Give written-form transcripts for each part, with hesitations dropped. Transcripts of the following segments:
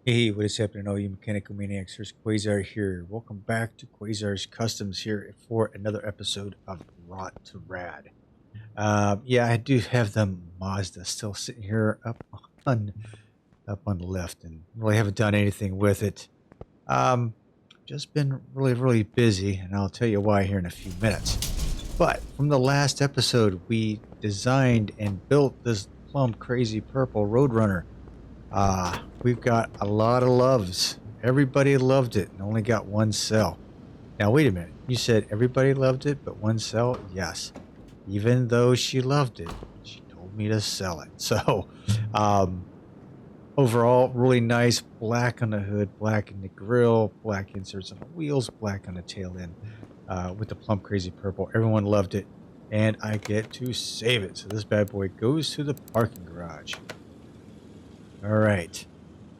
Hey, what is happening, all you mechanical maniacs? Here's Quayzar here. Welcome back to Quayzar's Customs here for another episode of Rot2Rad. Yeah, I do have the Mazda still sitting here on up on the left, and really haven't done anything with it. Um, just been really busy, and I'll tell you why here in a few minutes. But from the last episode, we designed and built this plum crazy purple Roadrunner. We've got a lot of loves. Everybody loved it and only got one sell. Now, wait a minute. You said everybody loved it, but one sell? Yes. Even though she loved it, she told me to sell it. So, overall, really nice. Black on the hood, black in the grill, black inserts on the wheels, black on the tail end with the plum crazy purple. Everyone loved it, and I get to save it. So this bad boy goes to the parking garage. All right.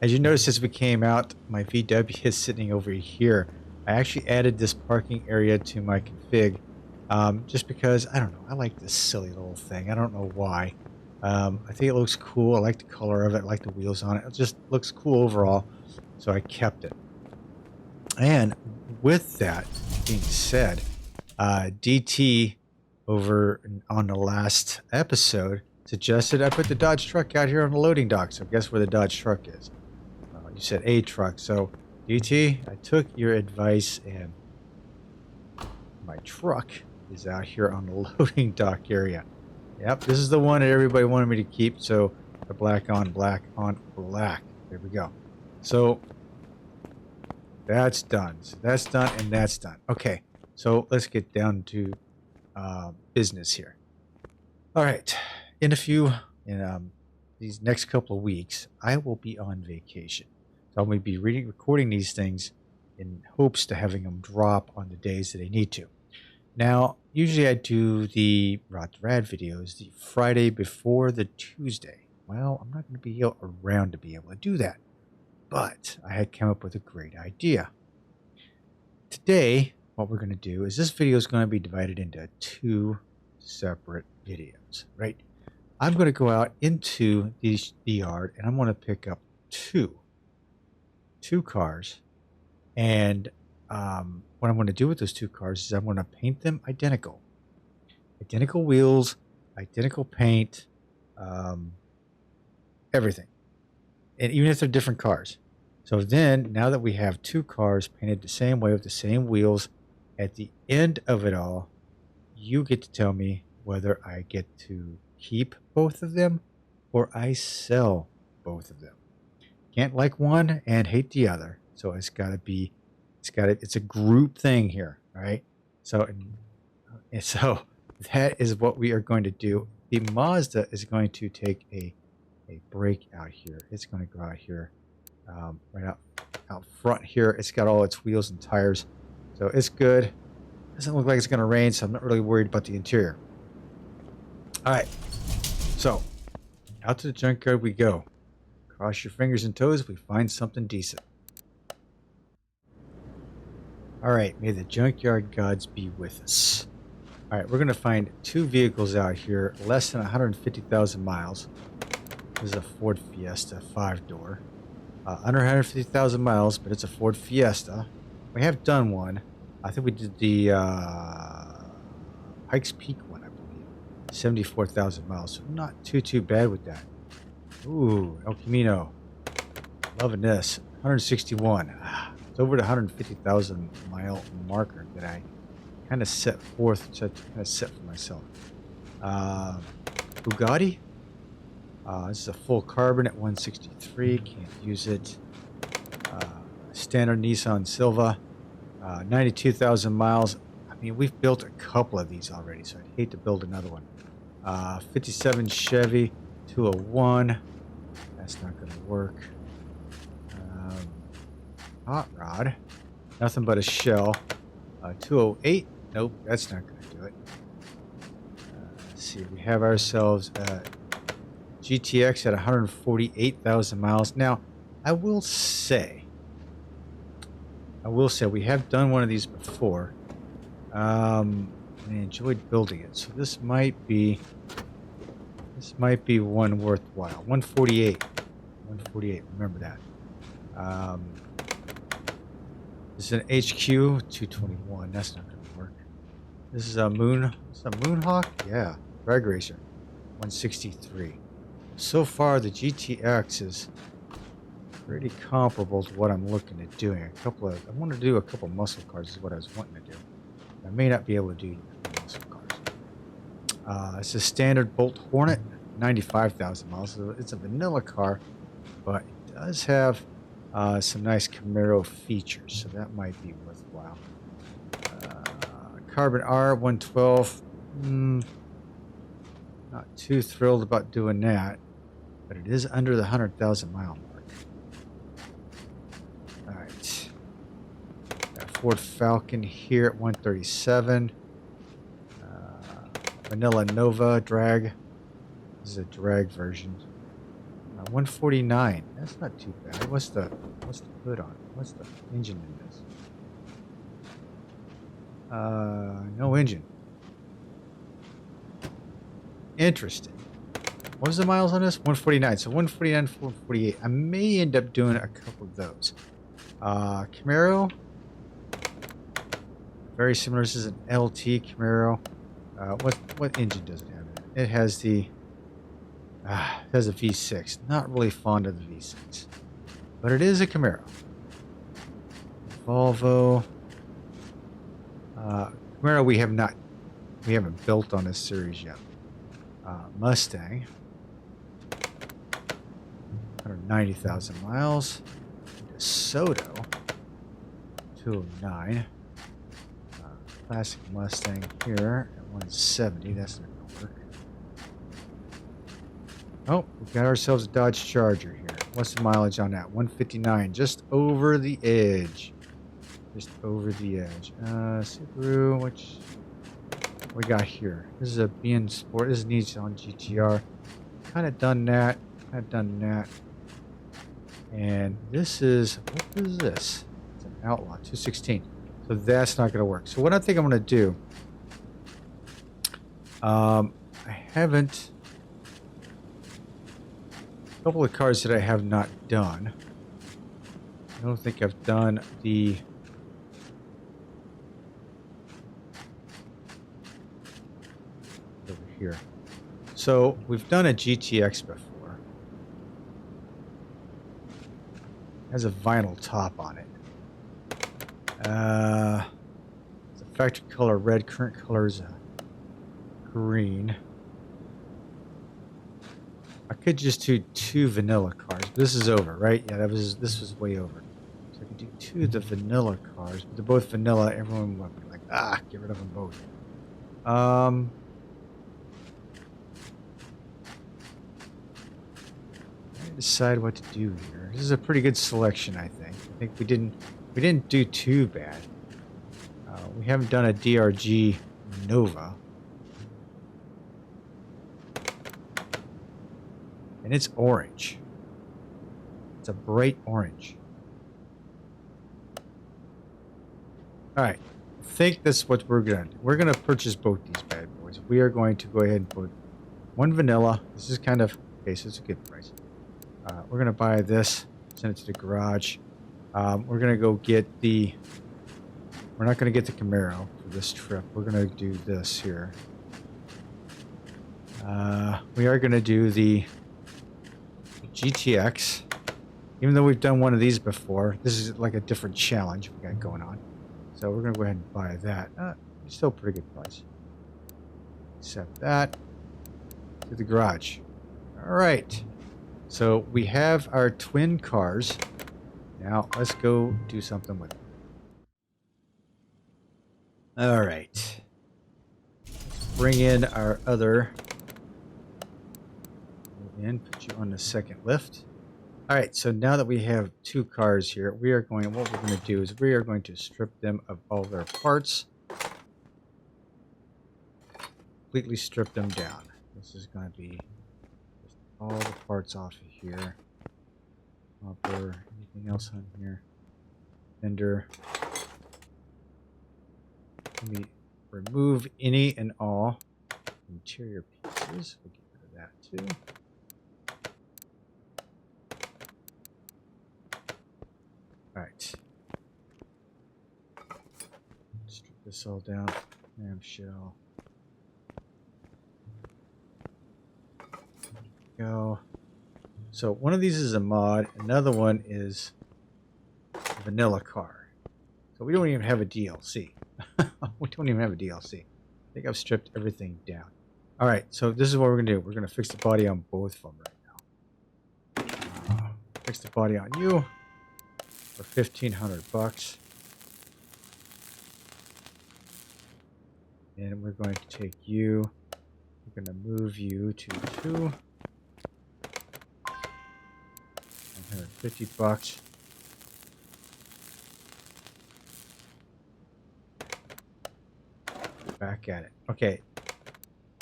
As you notice, as we came out, my VW is sitting over here. I actually added this parking area to my config just because, I don't know, I like this silly little thing. I don't know why. I think it looks cool. I like the color of it. I like the wheels on it. It just looks cool overall, so I kept it. And with that being said, DT over on the last episode suggested I put the Dodge truck out here on the loading dock. So guess where the Dodge truck is? You said a truck. So DT, I took your advice, and my truck is out here on the loading dock area. Yep, this is the one that everybody wanted me to keep. So the black on black on black. There we go. So that's done. So that's done, and that's done. Okay, so let's get down to business here. All right. In these next couple of weeks, I will be on vacation. So I'm going to be recording these things in hopes to having them drop on the days that I need to. Now, usually I do the Rot2Rad videos the Friday before the Tuesday. Well, I'm not going to be around to be able to do that. But I had come up with a great idea. Today, what we're going to do is this video is going to be divided into two separate videos, right? I'm going to go out into the yard, and I'm going to pick up two cars. And what I'm going to do with those two cars is I'm going to paint them identical. Identical wheels, identical paint, everything. And even if they're different cars. So then, now that we have two cars painted the same way with the same wheels, at the end of it all, you get to tell me whether I get to keep both of them or I sell both of them. Can't like one and hate the other. So it's a group thing here, right? So that is what we are going to do. The Mazda is going to take a break out here. It's going to go out here, right out front here. It's got all its wheels and tires, so it's good. Doesn't look like it's going to rain, so I'm not really worried about the interior. All right, so out to the junkyard we go. Cross your fingers and toes, we find something decent. All right, may the junkyard gods be with us. All right, we're going to find two vehicles out here, less than 150,000 miles. This is a Ford Fiesta 5-door. Under 150,000 miles, but it's a Ford Fiesta. We have done one. I think we did the Pikes Peak one, I believe. 74,000 miles, so not too bad with that. Ooh, El Camino. Loving this. 161. It's over the 150,000 mile marker that I kind of set forth, kind of set for myself. Bugatti. This is a full carbon at 163. Can't use it. Standard Nissan Silva. 92,000 miles. I mean, we've built a couple of these already, so I'd hate to build another one. 57 Chevy 201. That's not going to work. Hot rod. Nothing but a shell. 208. Nope, that's not going to do it. Let's see. We have ourselves GTX at 148,000 miles. Now, I will say we have done one of these before. I enjoyed building it, so this might be one worthwhile. 148. Remember that. This is an HQ 221. That's not going to work. This is a Moon. It's a Moonhawk? Yeah. Drag Racer. 163. So far, the GTX is pretty comparable to what I'm looking at doing. I want to do a couple muscle cars is what I was wanting to do. I may not be able to do muscle cars. It's a standard Bolt Hornet, 95,000 miles. So it's a vanilla car, but it does have some nice Camaro features, so that might be worthwhile. Carbon R112. Not too thrilled about doing that, but it is under the 100,000 mile mark. All right. Got a Ford Falcon here at 137. Vanilla Nova drag. This is a drag version. 149. That's not too bad. What's the hood on? What's the engine in this? No engine. Interesting. What was the miles on this? 149. So 149, 448. I may end up doing a couple of those. Camaro. Very similar. This is an LT Camaro. What engine does it have in it? It has the it has a V6. Not really fond of the V6. But it is a Camaro. Volvo. Camaro we haven't built on this series yet. Mustang. 190,000 miles. DeSoto. 209. Classic Mustang here at 170. That's not going to work. Oh, we've got ourselves a Dodge Charger here. What's the mileage on that? 159. Just over the edge. Just over the edge. Subaru, which we got here. This is a BN Sport. This is Nissan GTR. Kind of done that. Kind of done that. And this is, what is this? It's an Outlaw 216. So that's not going to work. So what I think I'm going to do, I haven't, a couple of cars that I have not done. I don't think I've done the over here. So we've done a GTX before. It has a vinyl top on it. It's a factory color red. Current color is green. I could just do 2 vanilla cars. But this is over, right? Yeah, this was way over. So I could do 2 of the vanilla cars, but they're both vanilla. Everyone would be like, get rid of them both. I decide what to do here. This is a pretty good selection, I think. I think we didn't do too bad. We haven't done a DRG Nova. And it's orange. It's a bright orange. Alright. I think that's what we're going to do. We're going to purchase both these bad boys. We are going to go ahead and put 1 vanilla. This is kind of... Okay, so it's a good price. We're going to buy this. Send it to the garage. We're going to go get the... We're not going to get the Camaro for this trip. We're going to do this here. We are going to do the GTX. Even though we've done one of these before, this is like a different challenge we got going on. So we're going to go ahead and buy that. Still a pretty good price. Accept that. To the garage. All right. So we have our twin cars. Now let's go do something with them. All right. Let's bring in our other. And put you on the second lift. All right. So now that we have 2 cars here, what we're going to do is we are going to strip them of all their parts. Completely strip them down. This is going to be just all the parts off of here. Upper, anything else on here? Fender. Let me remove any and all interior pieces. We'll get rid of that too. Alright. Strip this all down. Clamshell. Go. So one of these is a mod. Another one is a vanilla car. So we don't even have a DLC. We don't even have a DLC. I think I've stripped everything down. Alright, so this is what we're going to do. We're going to fix the body on both of them right now. Fix the body on you for $1,500. And we're going to take you. We're going to move you to 2. $150. Back at it. Okay.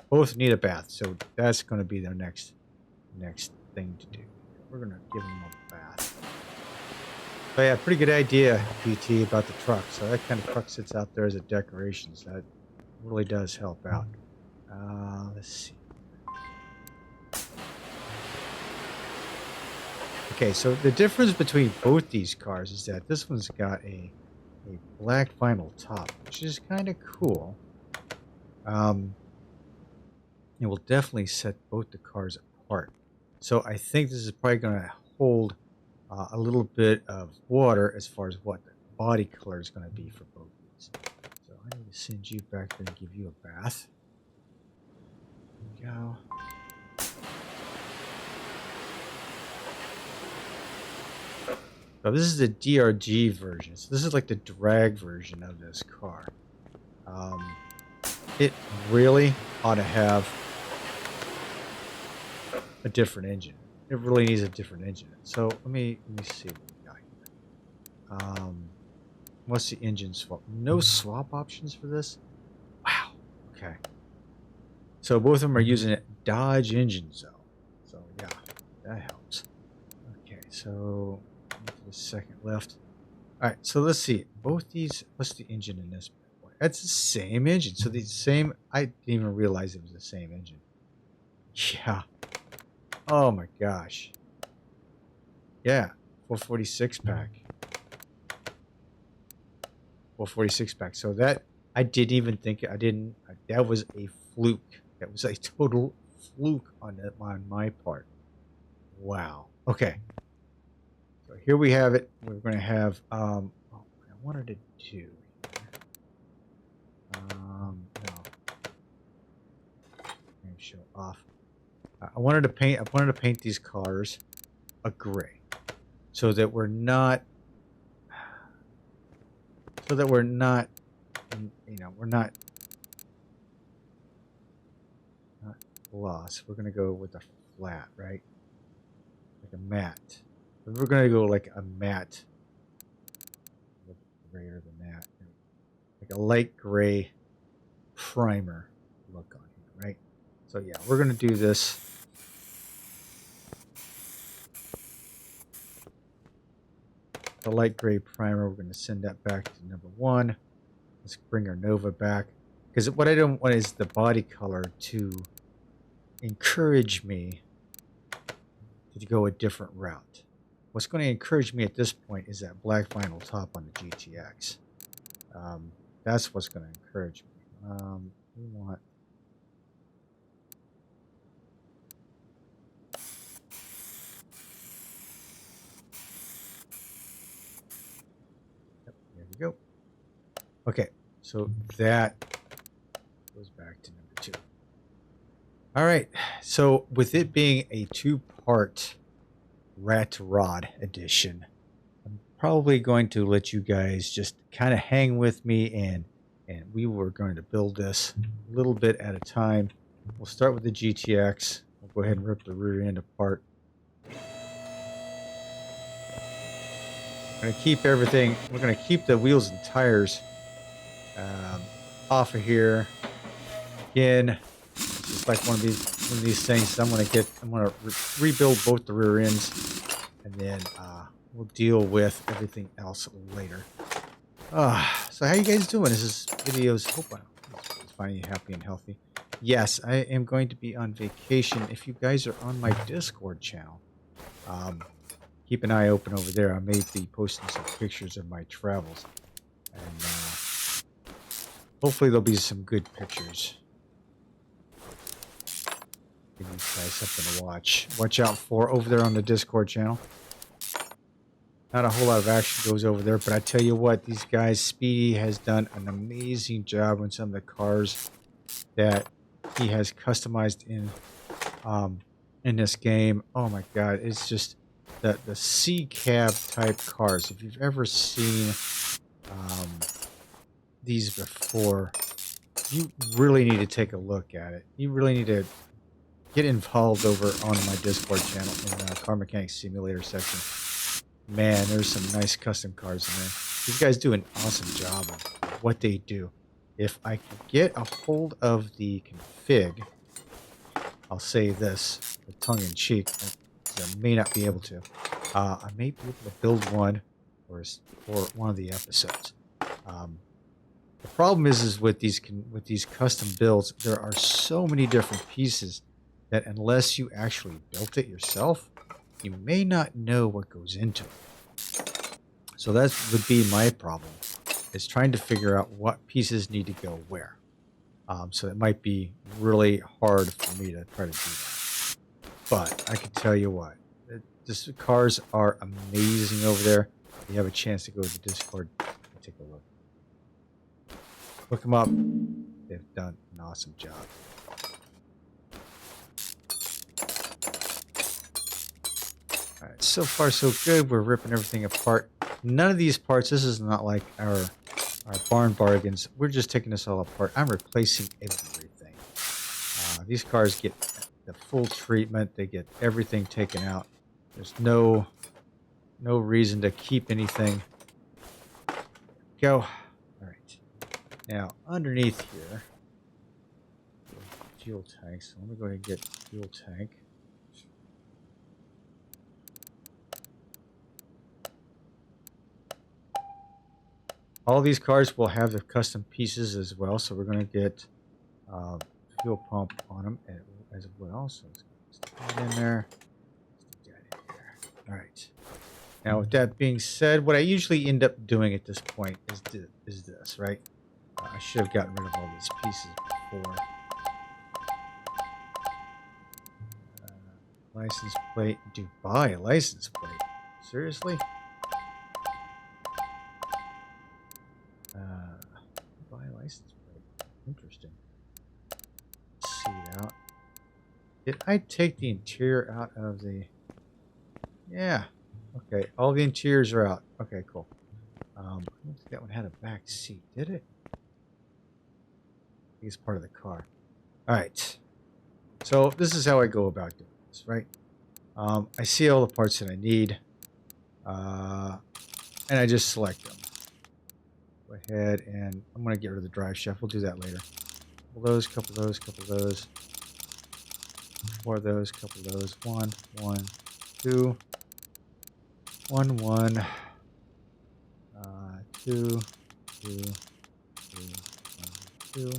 Both need a bath, so that's going to be their next thing to do. We're going to give them a bath. But yeah, pretty good idea, PT, about the truck. So that kind of truck sits out there as a decoration. So that really does help out. Let's see. Okay, so the difference between both these cars is that this one's got a black vinyl top, which is kind of cool. It will definitely set both the cars apart. So I think this is probably going to hold a little bit of water as far as what the body color is going to be for both of these. So I need to send you back there and give you a bath. There we go. So this is the DRG version. So this is like the drag version of this car. It really ought to have a different engine. It really needs a different engine. So let me see what we got here. What's the engine swap? No swap options for this? Wow. Okay. So both of them are using a Dodge engine zone. So yeah, that helps. Okay, so the second left. All right, so let's see. Both these. What's the engine in this? That's the same engine. So the same. I didn't even realize it was the same engine. Yeah. Oh my gosh. Yeah. 446 pack. 446 pack. So that I didn't even think. I didn't. That was a fluke. That was a total fluke on my part. Wow. Okay. So here we have it. We're going to have. Oh, I wanted to do. No. Show off. I wanted to paint these cars a gray, so that we're not. We're not gloss. We're gonna go with a flat, right? Like a matte. We're gonna go like a matte. A little grayer than that. Like a light gray primer look on here, right? So yeah, we're gonna do this. The light gray primer, we're gonna send that back to number 1. Let's bring our Nova back. Because what I don't want is the body color to encourage me to go a different route. What's going to encourage me at this point is that black vinyl top on the GTX. That's what's going to encourage me. We want. Yep, there we go. Okay, so that goes back to number 2. All right, so with it being a 2-part Rot2Rad edition, I'm probably going to let you guys just kind of hang with me, and we were going to build this a little bit at a time. We'll start with the GTX. We'll go ahead and rip the rear end apart. We're going to keep everything. We're going to keep the wheels and tires off of here. Again, it's just like one of these things. I'm going to rebuild both the rear ends, and then we'll deal with everything else later. So how you guys doing? This video's hope I'm finding you happy and healthy. Yes, I am going to be on vacation. If you guys are on my Discord channel, keep an eye open over there. I may be posting some pictures of my travels. And hopefully there'll be some good pictures. Give you guys something to watch. Watch out for over there on the Discord channel. Not a whole lot of action goes over there, but I tell you what, these guys, Speedy has done an amazing job on some of the cars that he has customized in this game. Oh my god, it's just the C cab type cars. If you've ever seen these before, you really need to take a look at it. You really need to get involved over on my Discord channel in the Car Mechanics Simulator section. Man, there's some nice custom cars in there. These guys do an awesome job of what they do. If I could get a hold of the config, I'll say this with tongue-in-cheek. I may not be able to. I may be able to build one for one of the episodes. The problem is with these custom builds, there are so many different pieces that unless you actually built it yourself, you may not know what goes into it. So that would be my problem, is trying to figure out what pieces need to go where. So it might be really hard for me to try to do that. But I can tell you what, the cars are amazing over there. If you have a chance to go to the Discord and take a look. Look them up. They've done an awesome job. Alright, so far so good. We're ripping everything apart. None of these parts, this is not like our barn bargains. We're just taking this all apart. I'm replacing everything. These cars get the full treatment. They get everything taken out. There's no reason to keep anything. Go. Alright. Now, underneath here, fuel tank. So let me go ahead and get fuel tank. All these cars will have the custom pieces as well, so we're going to get fuel pump on them as well. So let's stick that in there. Stick that in there. All right. Now, with that being said, what I usually end up doing at this point is this, right? I should have gotten rid of all these pieces before. License plate, Dubai license plate. Seriously? Dubai license plate. Interesting. Let's see it out. Did I take the interior out of the... Yeah. Okay, all the interiors are out. Okay, cool. I don't think that one had a back seat, did it? I think it's part of the car. Alright. So this is how I go about doing this, right? I see all the parts that I need. And I just select them. Go ahead and I'm going to get rid of the drive shaft. We'll do that later. Couple of those, couple of those, couple of those. 4 of those, couple of those. 1, 1, 2. 1, 1. 2, 2, 2, 1, 2.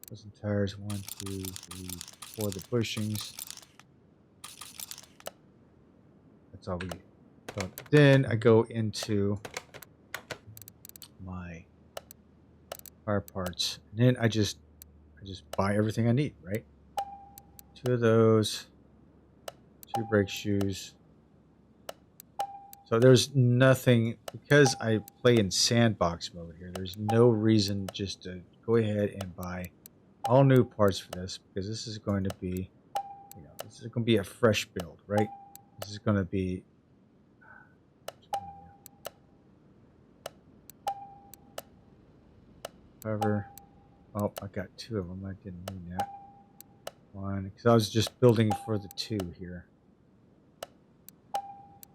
Those tires. 1, 2, 3, 4. The bushings. That's all we need. So then I go into my car parts, and then I just buy everything I need, right? 2 of those, 2 brake shoes. So there's nothing, because I play in sandbox mode here, there's no reason just to go ahead and buy all new parts for this, because this is going to be, this is going to be a fresh build, right? This is going to be however. Oh, I got 2 of them. I didn't mean that. 1, because I was just building for the 2 here.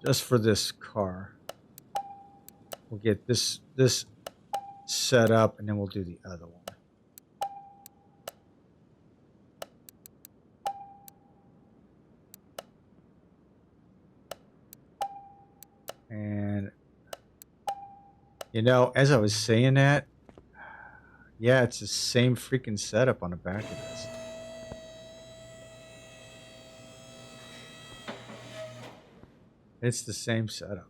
Just for this car. We'll get this set up, and then we'll do the other one. And, as I was saying that, yeah, it's the same freaking setup on the back of this. It's the same setup.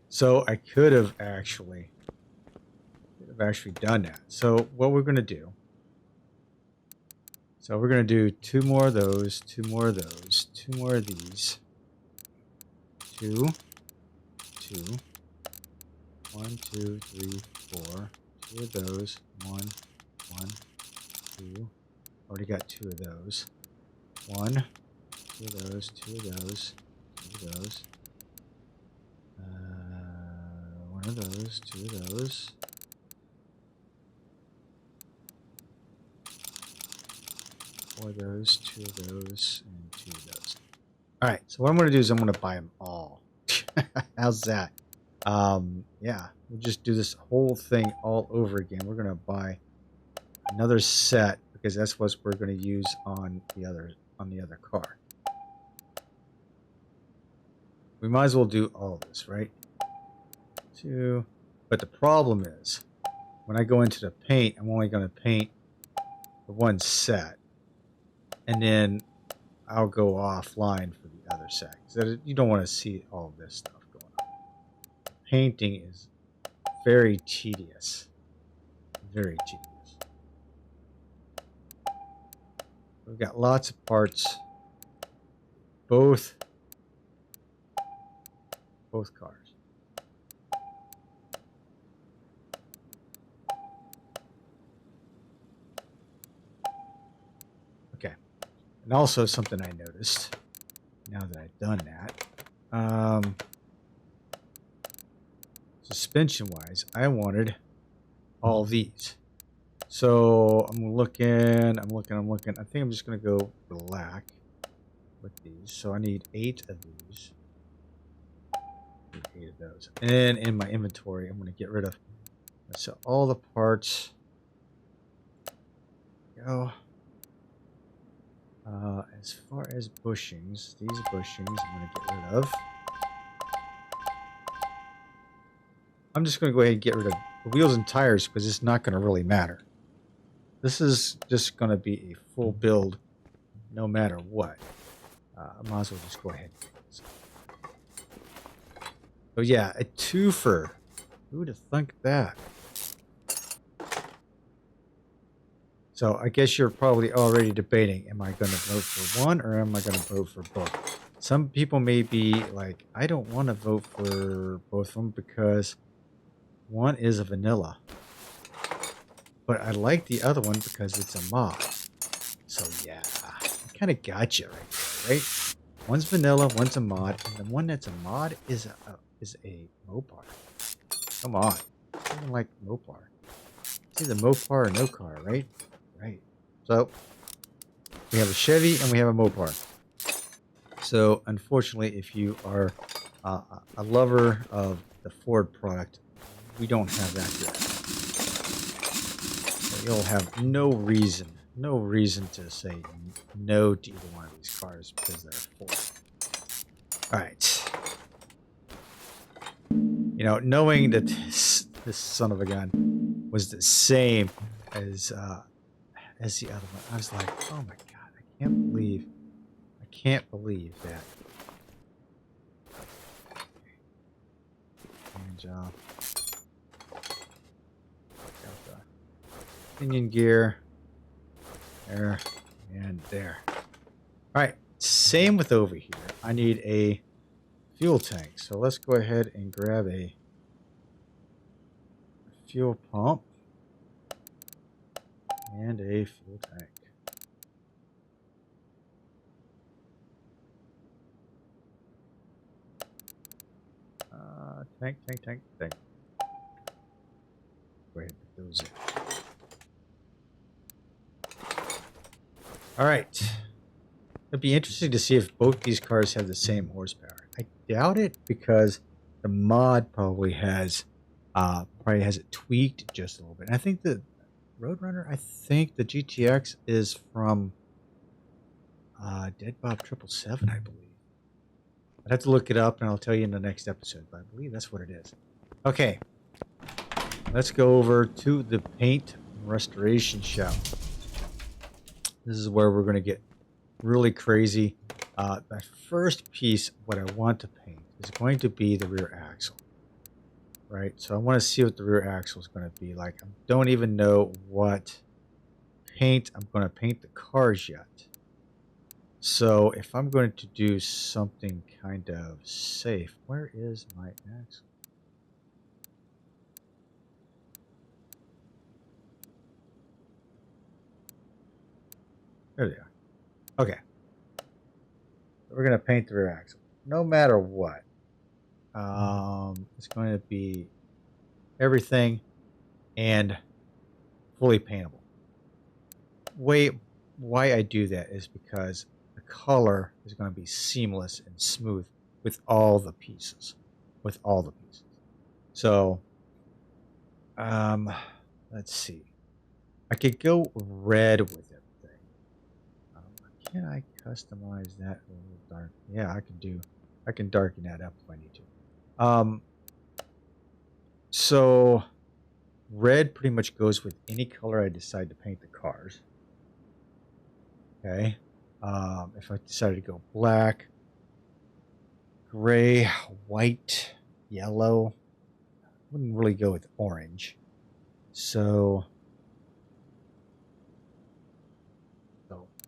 So I could have actually done that. So what we're going to do. So we're going to do 2 more of those, 2 more of those, 2 more of these. 2, 2, 1, 2, 3, 4. 2 of those. 1, 1, 2. Already got 2 of those. 1, 2 of those, 2 of those, 2 of those. 1 of those, 2 of those. 4 of those, 2 of those, and 2 of those. All right, so what I'm going to do is I'm going to buy them all. How's that? Yeah, we'll just do this whole thing all over again. We're going to buy another set because that's what we're going to use on the other car. We might as well do all this, right? 2. But the problem is, when I go into the paint, I'm only going to paint the one set. And then I'll go offline for the other set. So you don't want to see all this stuff going on. Painting is very tedious. Very tedious. We've got lots of parts. Both cars. Okay. And also something I noticed now that I've done that. Suspension wise, I wanted all these. So I'm looking. I think I'm just going to go black with these. So I need 8 of these. 8 of those. And in my inventory, I'm going to get rid of. So all the parts go. As far as bushings, these bushings I'm going to get rid of. I'm just going to go ahead and get rid of the wheels and tires because it's not going to really matter. This is just going to be a full build no matter what. I might as well just go ahead and do this. So yeah, a twofer. Who would have thunk that? So I guess you're probably already debating, am I going to vote for one or am I going to vote for both? Some people may be like, I don't want to vote for both of them because one is a vanilla. But I like the other one because it's a mod. So yeah, I kind of got you right there, right? One's vanilla, one's a mod, and the one that's a mod is a Mopar. Come on. I don't like Mopar. It's either Mopar or no car, right? Right. So we have a Chevy and we have a Mopar. So unfortunately, if you are a lover of the Ford product, we don't have that yet. So you'll have no reason to say no to either one of these cars because they're Ford. All right. You know, knowing that this son of a gun was the same as the other one, I was like, oh my god, I can't believe that. And got the pinion gear there and there. All right, same with over here. I need a fuel tank, so let's go ahead and grab a fuel pump and a fuel tank. Tank. Go ahead and put those in. All right. It'd be interesting to see if both these cars have the same horsepower. I doubt it because the mod probably has it tweaked just a little bit. And I think the Roadrunner, I think the GTX is from Dead Bob 777, I believe. I'd have to look it up and I'll tell you in the next episode, but I believe that's what it is. Okay. Let's go over to the paint restoration shop. This is where we're going to get really crazy. The first piece, what I want to paint, is going to be the rear axle. Right? So I want to see what the rear axle is going to be like. I don't even know what paint I'm going to paint the cars yet. So if I'm going to do something kind of safe, where is my axle? There they are. Okay. We're going to paint the rear axle. No matter what. It's going to be everything and fully paintable. Why I do that is because the color is going to be seamless and smooth with all the pieces. So, let's see. I could go red with everything. Can I customize that a little dark? Yeah, I can darken that up if I need to. So red pretty much goes with any color I decide to paint the cars. Okay. If I decided to go black, gray, white, yellow, wouldn't really go with orange. So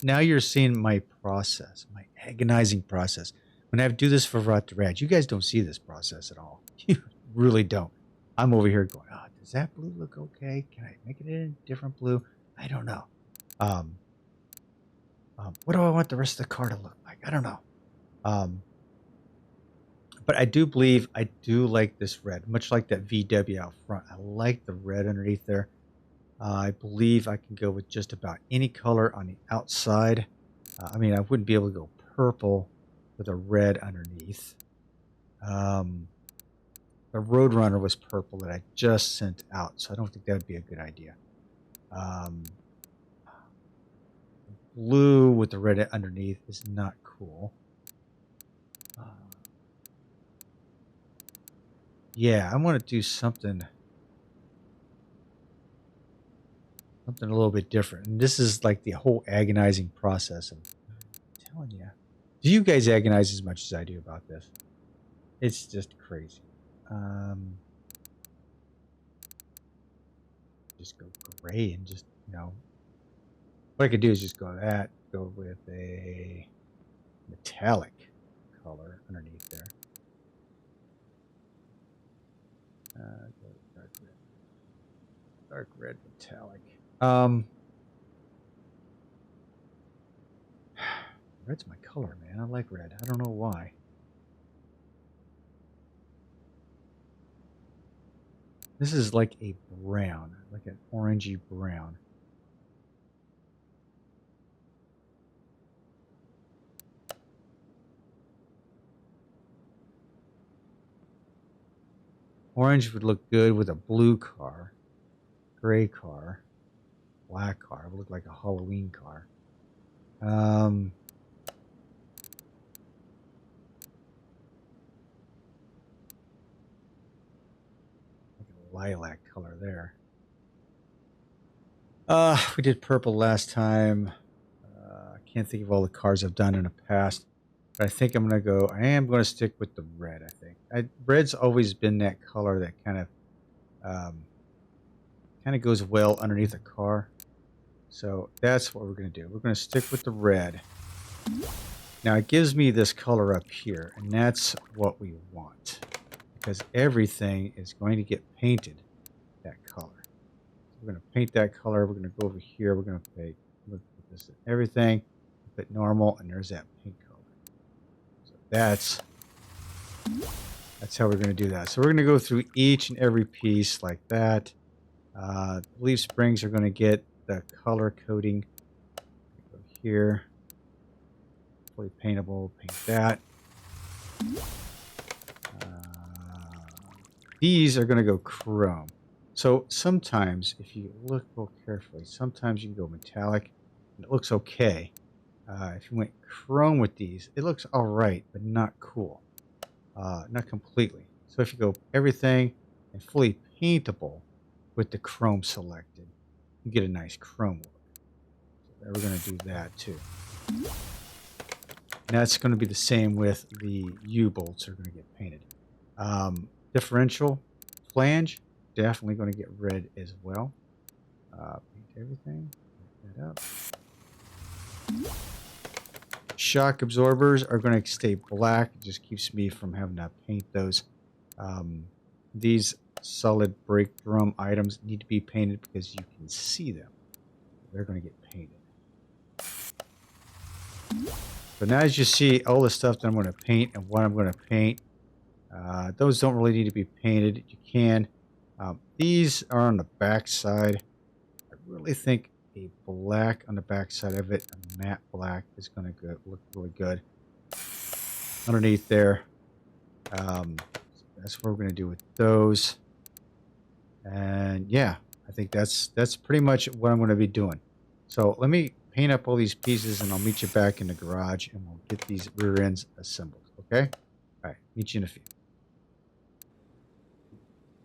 now you're seeing my process, my agonizing process. When I do this for Rot2Rad, you guys don't see this process at all. You really don't. I'm over here going, oh, does that blue look okay? Can I make it in a different blue? I don't know. What do I want the rest of the car to look like? I don't know. But I do believe I do like this red, much like that VW out front. I like the red underneath there. I believe I can go with just about any color on the outside. I mean, I wouldn't be able to go purple with a red underneath. The Roadrunner was purple that I just sent out, so I don't think that would be a good idea. Blue with the red underneath is not cool. Yeah, I want to do something a little bit different. And this is like the whole agonizing process of telling you. Do you guys agonize as much as I do about this? It's just crazy. Just go gray and just, what I could do is just go with a metallic color underneath there. Dark red metallic. Red's my color, man. I like red. I don't know why. This is like a brown, like an orangey brown. Orange would look good with a blue car, gray car, black car. It would look like a Halloween car. Lilac color there. We did purple last time. I can't think of all the cars I've done in the past, but I think I am going to stick with the red. I think red's always been that color that kind of goes well underneath a car. So that's what we're going to do. We're going to stick with the red. Now it gives me this color up here, and that's what we want, because everything is going to get painted that color. So we're going to paint that color. We're going to go over here. We're going to put this in everything, put normal, and there's that pink color. So that's how we're going to do that. So we're going to go through each and every piece like that. Leaf springs are going to get the color coding. Go here. Fully paintable. Paint that. These are going to go chrome. So sometimes, if you look real carefully, sometimes you can go metallic, and it looks okay. If you went chrome with these, it looks all right, but not cool. Not completely. So if you go everything and fully paintable with the chrome selected, you get a nice chrome look. So we're going to do that too. And that's going to be the same with the U-bolts are going to get painted. Differential flange, definitely going to get red as well. Paint everything. Paint that up. Shock absorbers are going to stay black. It just keeps me from having to paint those. These solid brake drum items need to be painted because you can see them. They're going to get painted. But now as you see all the stuff that I'm going to paint and what I'm going to paint, those don't really need to be painted. You can. These are on the back side. I really think a black on the back side of it, a matte black, is going to look really good. Underneath there, that's what we're going to do with those. And yeah, I think that's pretty much what I'm going to be doing. So let me paint up all these pieces and I'll meet you back in the garage and we'll get these rear ends assembled. Okay? All right, meet you in a few.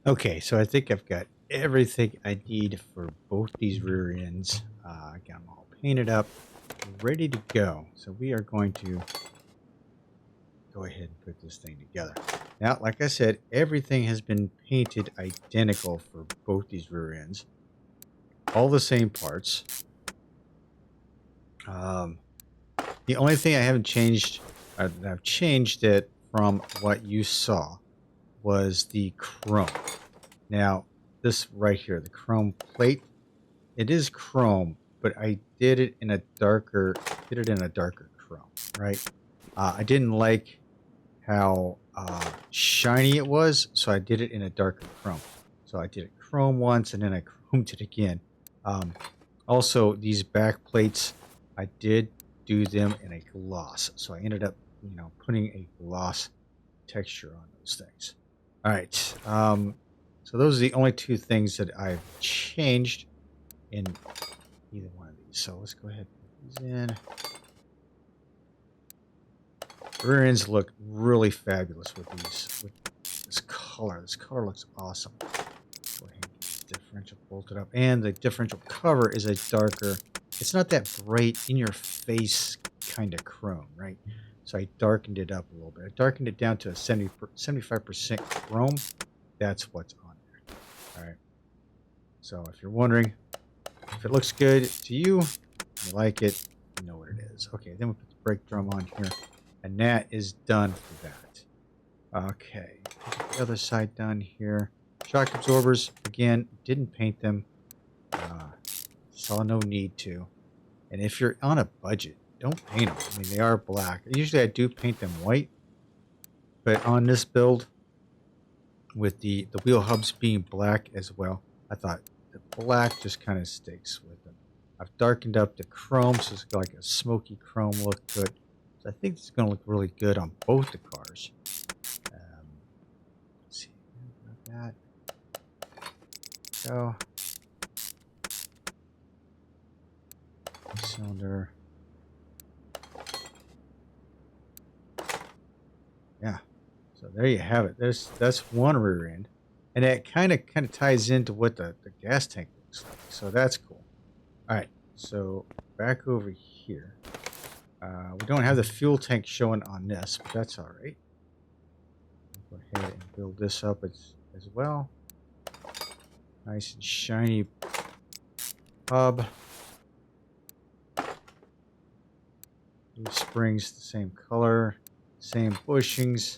Okay, so I think I've got everything I need for both these rear ends. I got them all painted up, ready to go. So we are going to go ahead and put this thing together. Now, like I said, everything has been painted identical for both these rear ends. All the same parts. The only thing I haven't changed, I've changed it from what you saw, was the chrome. Now, this right here, the chrome plate, it is chrome, but I did it in a darker, chrome, right? I didn't like how shiny it was, so I did it in a darker chrome. So I did it chrome once, and then I chromed it again. Also, these back plates, I did do them in a gloss, so I ended up, putting a gloss texture on those things. All right, so those are the only two things that I've changed in either one of these. So let's go ahead and put these in. Rear ends look really fabulous with these, with this color. This color looks awesome. Go ahead and get the differential bolted up, and the differential cover is a darker. It's not that bright in your face kind of chrome, right? So I darkened it up a little bit. I darkened it down to a 75% chrome. That's what's on there. All right. So if you're wondering if it looks good to you, you like it, you know what it is. Okay, then we put the brake drum on here, and that is done for that. Okay, get the other side done here. Shock absorbers, again, didn't paint them. Saw no need to. And if you're on a budget, don't paint them. I mean, they are black. Usually I do paint them white, but on this build, with the wheel hubs being black as well, I thought the black just kind of sticks with them. I've darkened up the chrome, so it's got like a smoky chrome look to it. So I think it's going to look really good on both the cars. Let's see, about that. So, cylinder. Yeah. So there you have it. That's one rear end, and that kind of ties into what the gas tank looks like. So that's cool. All right. So back over here, we don't have the fuel tank showing on this, but that's all right. Go ahead and build this up as well. Nice and shiny hub. These springs the same color, same bushings,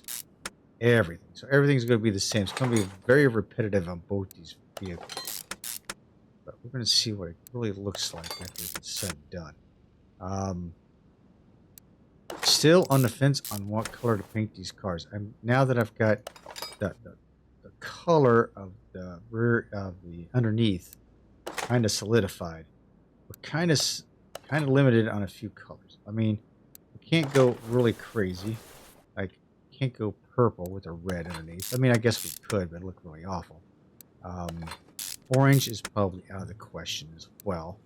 everything. So everything's going to be the same. It's going to be very repetitive on both these vehicles. But we're going to see what it really looks like after it's said and done. Still on the fence on what color to paint these cars. Now that I've got the color of the rear of the underneath kind of solidified, we're kind of limited on a few colors. I mean, we can't go really crazy. Like, can't go purple with a red underneath. I mean, I guess we could, but it'd look really awful. Orange is probably out of the question as well,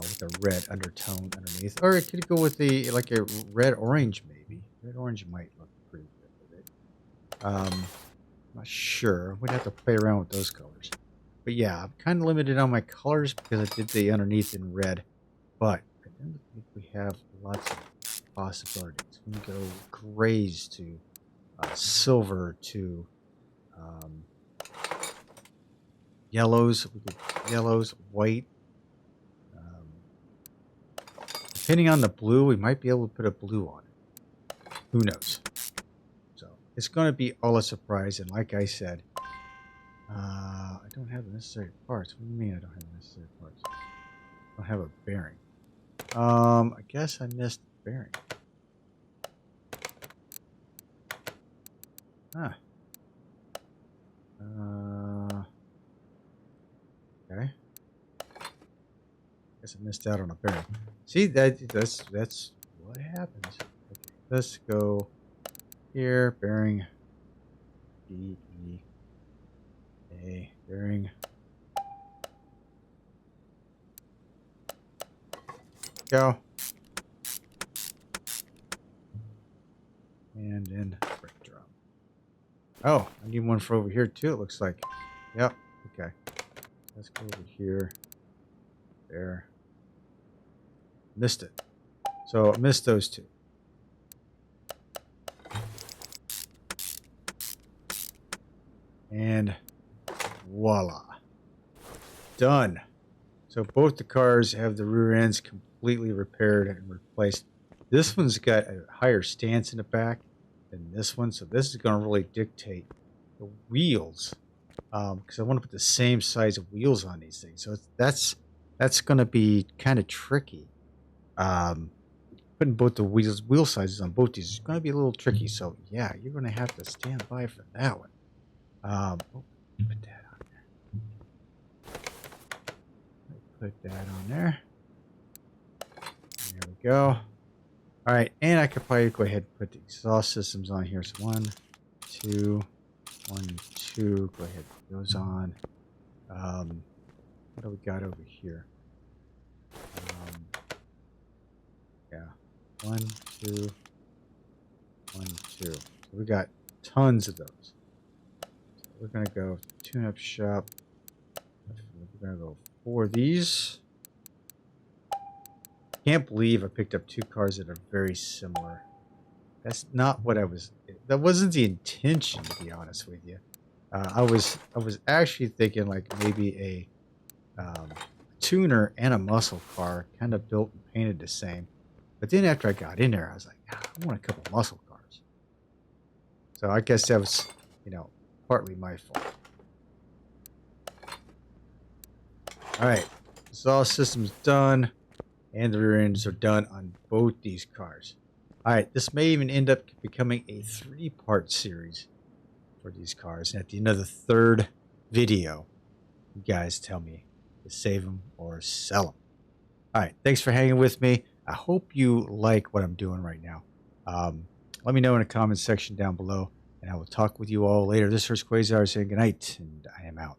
with a red undertone underneath. Or it could go with like a red-orange maybe. Red-orange might look pretty good with it. I'm not sure. We'd have to play around with those colors. But yeah, I'm kind of limited on my colors because I did the underneath in red. But I don't think we have lots of possibilities. We can go grays to silver to yellows. We could yellows, white. Depending on the blue, we might be able to put a blue on it. Who knows? So it's going to be all a surprise. And like I said, I don't have the necessary parts. What do you mean I don't have the necessary parts? I don't have a bearing. I guess I missed the bearing. Huh. Okay. Guess I missed out on a bearing. See, that's what happens. Okay, let's go here. Bearing B E A bearing. Go. And then brake drum. Oh, I need one for over here too, it looks like. Yep. Okay. Let's go over here. There. Missed it. So I missed those two. And voila. Done. So both the cars have the rear ends completely repaired and replaced. This one's got a higher stance in the back than this one. So this is going to really dictate the wheels. Because I want to put the same size of wheels on these things. So that's going to be kind of tricky. Putting both the wheel sizes on both these is going to be a little tricky. So yeah, you're going to have to stand by for that one. Put that on there. Put that on there. There we go. All right, and I could probably go ahead and put the exhaust systems on here. So 1, 2, 1, 2. Go ahead, put those on. What do we got over here? Yeah, 1, 2, 1, 2. So we got tons of those. So we're gonna go tune-up shop. We're gonna go 4 of these. Can't believe I picked up 2 cars that are very similar. That's not what I was. That wasn't the intention, to be honest with you. I was actually thinking like maybe a tuner and a muscle car, kind of built and painted the same. But then after I got in there, I was like, I want a couple muscle cars. So I guess that was, partly my fault. All right, exhaust system's done, and the rear ends are done on both these cars. All right, this may even end up becoming a 3-part series for these cars. And at the end of the 3rd video, you guys tell me to save them or sell them. All right, thanks for hanging with me. I hope you like what I'm doing right now. Let me know in the comments section down below, and I will talk with you all later. This is Quayzar saying goodnight, and I am out.